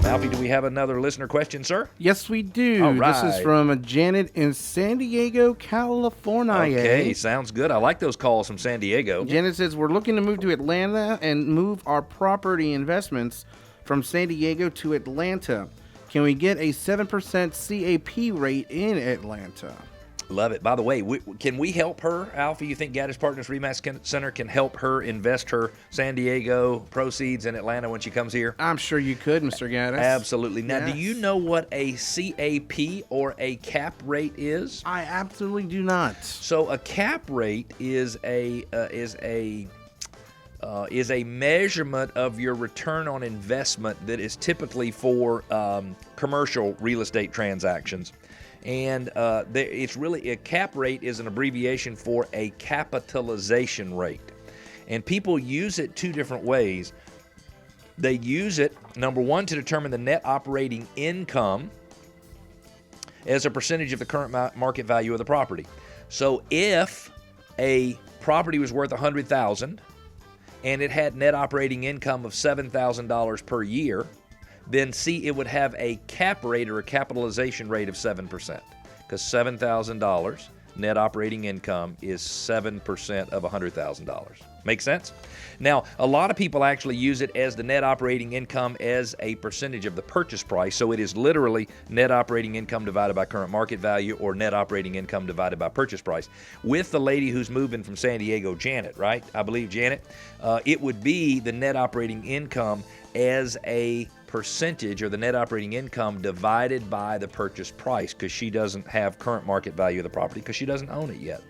Alfie, do we have another listener question, sir? Yes, we do. All right. This is from Janet in San Diego, California. Okay, sounds good. I like those calls from San Diego. Janet says, we're looking to move to Atlanta and move our property investments from San Diego to Atlanta. Can we get a 7% CAP rate in Atlanta? Love it. By the way, can we help her, Alfie? You think Gaddis Partners Remax Center can help her invest her San Diego proceeds in Atlanta when she comes here? I'm sure you could, Mr. Gaddis. Absolutely. Now, Yes. do you know what a CAP or a cap rate is? I absolutely do not. So a cap rate is a measurement of your return on investment that is typically for commercial real estate transactions. And it's really, a cap rate is an abbreviation for a capitalization rate. And people use it two different ways. They use it, number one, to determine the net operating income as a percentage of the current market value of the property. So if a property was worth $100,000 and it had net operating income of $7,000 per year, then it would have a cap rate or a capitalization rate of 7%, because $7,000 net operating income is 7% of $100,000. Make sense? Now, a lot of people actually use it as the net operating income as a percentage of the purchase price, so it is literally net operating income divided by current market value or net operating income divided by purchase price. With the lady who's moving from San Diego, Janet, right? I believe Janet, it would be the net operating income as a percentage, or the net operating income divided by the purchase price, because she doesn't have current market value of the property because she doesn't own it yet.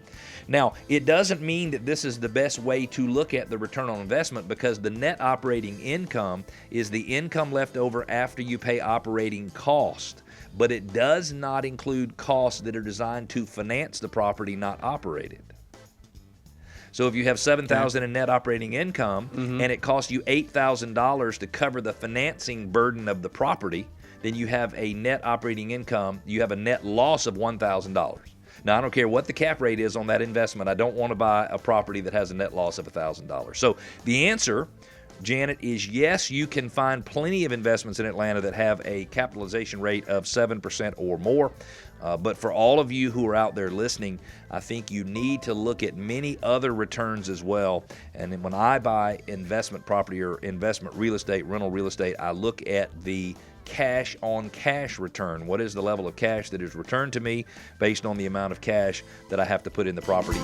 Now, it doesn't mean that this is the best way to look at the return on investment, because the net operating income is the income left over after you pay operating cost, but it does not include costs that are designed to finance the property, not operate it. So if you have $7,000 in net operating income and it costs you $8,000 to cover the financing burden of the property, then you have a net operating income, you have a net loss of $1,000. Now, I don't care what the cap rate is on that investment. I don't want to buy a property that has a net loss of $1,000. So the answer, Janet, is yes, you can find plenty of investments in Atlanta that have a capitalization rate of 7% or more. But for all of you who are out there listening, I think you need to look at many other returns as well. And when I buy investment property or investment real estate, rental real estate, I look at the cash on cash return. What is the level of cash that is returned to me based on the amount of cash that I have to put in the property?